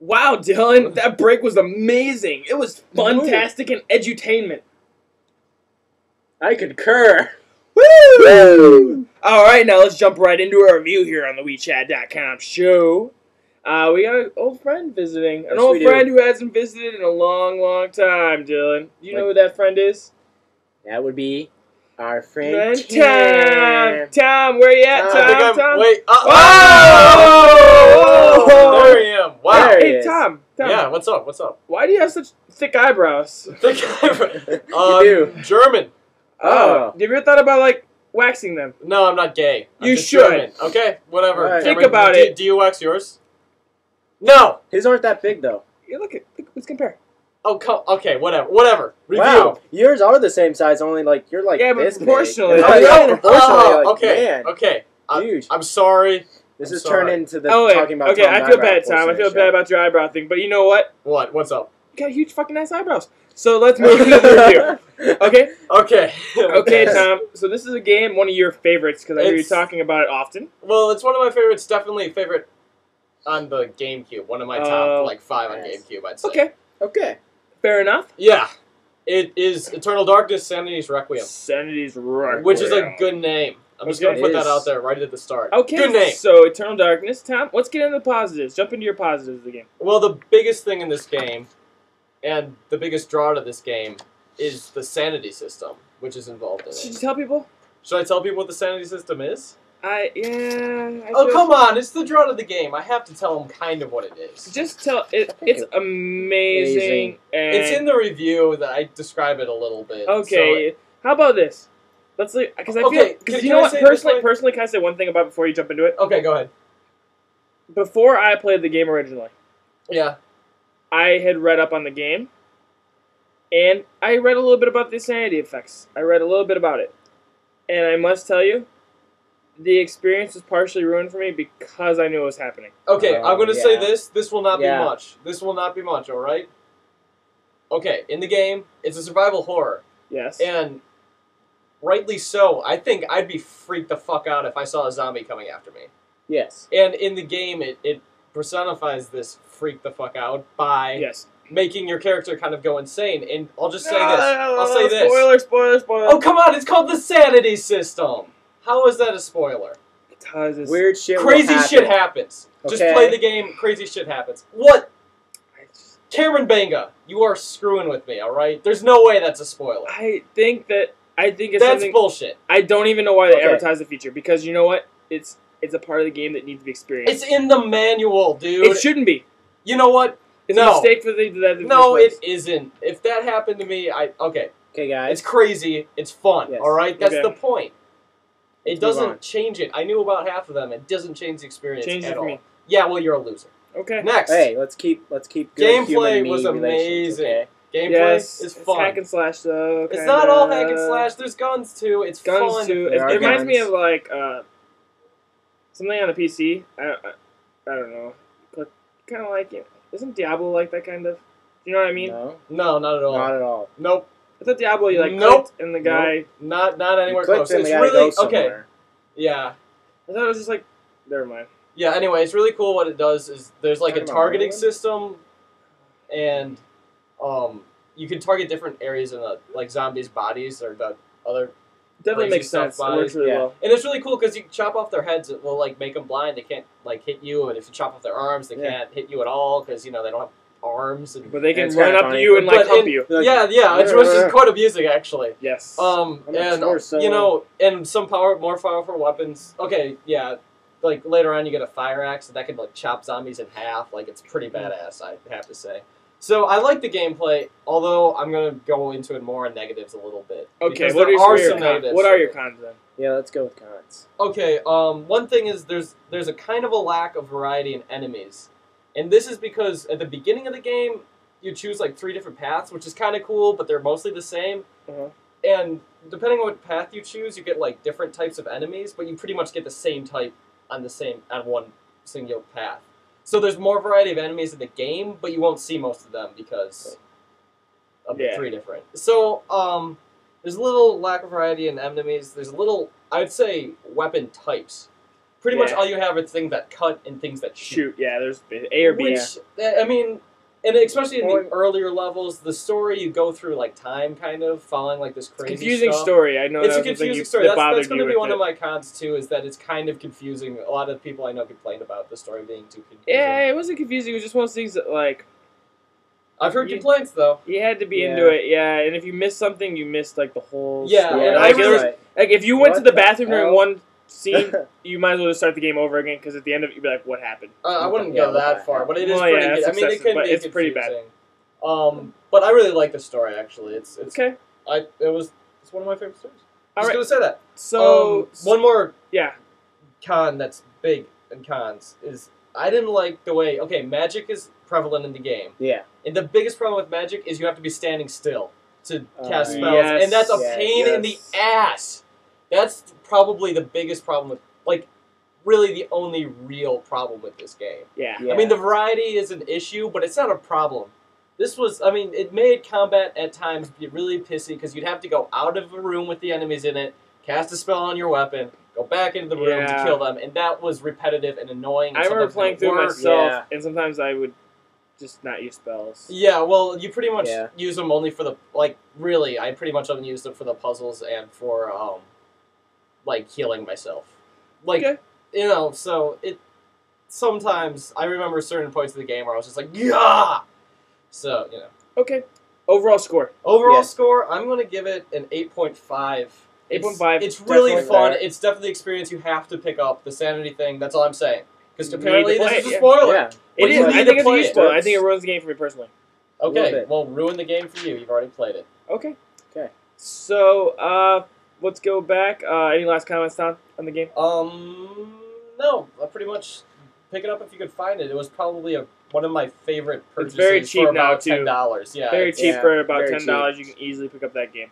Wow, Dylan, that break was amazing. It was fantastic and edutainment. I concur. Woo! Alright, now let's jump right into our review here on the WeChat.com show. We got an old friend visiting. An old friend who hasn't visited in a long, long time, Dylan. You know who that friend is? That would be our friend Tom. Tom, where you at, Tom? Wait. Oh! There I am. Wow. Hey, Tom. Yeah, what's up? What's up? Why do you have such thick eyebrows? Thick eyebrows. You do. German. Oh. Have you ever thought about, like, waxing them? No, I'm not gay. You just should. German. Okay, whatever. Right. Think about it. Do you wax yours? No. His aren't that big, though. Yeah, look, let's compare. Oh, okay, whatever. Review. Wow, yours are the same size, only like you're like yeah, but this proportionally. big. Oh, Yeah, yeah. proportionally, like, okay, man, okay. huge. I'm sorry. This I'm is sorry. turned into the Oh, wait. talking about. Okay, Tom's I feel eyebrow bad, Tom. portion I of the feel show. bad about your eyebrow thing, but you know what? What? What's up? You got huge fucking nice eyebrows. So let's move into the review. Okay? Okay. Okay, Tom. So this is a game, one of your favorites, because I hear you talking about it often. Well, it's one of my favorites. Definitely a favorite on the GameCube. One of my top, like, 5 on GameCube, I'd say. Okay. Okay. Fair enough. Yeah. It is Eternal Darkness, Sanity's Requiem. Sanity's Requiem. Which is a good name. I'm just going to put that out there right at the start. Okay. Good name. So, Eternal Darkness. Tom, let's get into the positives. Jump into your positives of the game. Well, the biggest thing in this game, and the biggest draw to this game, is the sanity system, which is involved in it. Should you tell people? Should I tell people what the sanity system is? Oh, come on, it's the draw to the game. I have to tell them kind of what it is. Just tell it. It's amazing. And it's in the review that I describe it a little bit. Okay, so how about this? Let's because I Okay, feel because can you know I what? say it this way? Personally, can I say one thing about it before you jump into it? Okay, go ahead. Before I played the game originally, Yeah. I had read up on the game, and I read a little bit about the sanity effects. I read a little bit about it, and I must tell you, the experience was partially ruined for me because I knew it was happening. Okay, I'm going to say yeah. this. This will not be Yeah. much. This will not be much, alright? Okay, in the game, it's a survival horror. Yes. And rightly so. I think I'd be freaked the fuck out if I saw a zombie coming after me. Yes. And in the game, it personifies this freak the fuck out by Yes. making your character kind of go insane. And I'll just say this. I'll say this. Spoiler. Oh, come on, it's called the sanity system. How is that a spoiler? Because it's Weird shit. Crazy will happen. shit happens. Just Okay. play the game, crazy shit happens. What? Cameron Banga, you are screwing with me, alright? There's no way that's a spoiler. I think it's That's something. bullshit. I don't even know why they Okay. advertise the feature because you know what? It's a part of the game that needs to be experienced. It's in the manual, dude. It shouldn't be. You know what? It's No. a mistake for the that. No, it isn't. If that happened to me, okay. Okay, guys. It's crazy. It's fun. Yes. All right, that's Okay. the point. It Let's move on. doesn't change it. I knew about half of them. It doesn't change the experience Change it at for all. me. Yeah, well, you're a loser. Okay. Next, Hey, let's keep good gameplay human was relations, amazing. okay? Gameplay Yes, is it's fun. hack and slash though. It's kinda. not all hack and slash. There's guns too. It's Guns fun. too. It There are reminds me guns. of like something on the PC. I don't know. Kind of like it. Isn't Diablo like that kind of? Do you know what I mean? No, No, not at all. not at all. Nope. I thought Diablo you like Nope. clicked and the guy. Not anywhere You click close. them, It's they gotta really go okay. somewhere. Yeah. I thought it was just like. Never mind. Yeah, anyway, it's really cool what it does is there's like a Talking about targeting Merlin? system and you can target different areas in the like zombies' bodies or the other Definitely crazy makes sense. It stuff works really Yeah. well. and it's really cool because you chop off their heads, it will like make them blind. They can't like hit you, and if you chop off their arms, they Yeah. can't hit you at all because you know they don't have arms. And But they can It's run kinda up to funny. you and like But help in- you. Like, yeah, which is quite amusing actually. Yes. I'm a And torso. you know, and some more powerful weapons. Okay, yeah. Like later on, you get a fire axe that can like chop zombies in half. Like it's pretty badass, I have to say. So I like the gameplay, although I'm gonna go into it more in negatives a little bit. Okay. because What there are are your some cons? negatives. What are to your it. cons then? Yeah, let's go with cons. Okay. One thing is there's a kind of a lack of variety in enemies, and this is because at the beginning of the game you choose like 3 different paths, which is kind of cool, but they're mostly the same. Uh-huh. And depending on what path you choose, you get like different types of enemies, but you pretty much get the same type on one single path. So there's more variety of enemies in the game, but you won't see most of them because of the Yeah. 3 different. So there's a little lack of variety in enemies. There's a little, I'd say, weapon types. pretty much all you have are things that cut and things that shoot. Yeah, there's A or B. Which, I mean, and especially in the earlier levels, the story you go through like time, kind of following like this crazy. Confusing stuff. story. I know it's that a confusing story. That's going to be one it. of my cons too. Is that it's kind of confusing. A lot of people I know complain about the story being too confusing. Yeah, it wasn't confusing. It was just one of those things that like. I've heard complaints though. You had to be into it, and if you missed something, you missed like the whole. Yeah, story. and like, I really like if you went to the bathroom during hell? one scene, you might as well just start the game over again because at the end of it, you'd be like, "What happened?" I wouldn't go that far, but it is pretty. I mean, it can be it's pretty bad. But I really like the story actually. It's okay. It's one of my favorite stories. I was All right. gonna say that. So one more yeah con that's big in cons is I didn't like the way magic is prevalent in the game. Yeah. And the biggest problem with magic is you have to be standing still to cast spells, yes, and that's a pain in the ass. That's probably the biggest problem with really the only real problem with this game. Yeah. I mean, the variety is an issue, but it's not a problem. This was, I mean, it made combat at times get really pissy because you'd have to go out of a room with the enemies in it, cast a spell on your weapon, go back into the room to kill them, and that was repetitive and annoying. I remember playing through myself, and sometimes I would just not use spells. Yeah, well, you pretty much use them only for the, really, I pretty much only used them for the puzzles and for, healing myself. So sometimes, I remember certain points of the game where I was just like, yeah! So, Okay. Overall score. Overall score, I'm going to give it an 8.5. 8.5. It's really fun. It's definitely an experience you have to pick up. The sanity thing, that's all I'm saying. Because apparently this is a spoiler. Yeah. It is. I think it's a huge spoiler. I think it ruins the game for me personally. Okay, well, ruin the game for you. You've already played it. Okay. So, let's go back. Any last comments, Tom, on the game? No. I pretty much pick it up if you could find it. It was probably one of my favorite purchases. It's very cheap for now, about too. $10. Yeah, very cheap for about very $10. You can easily pick up that game.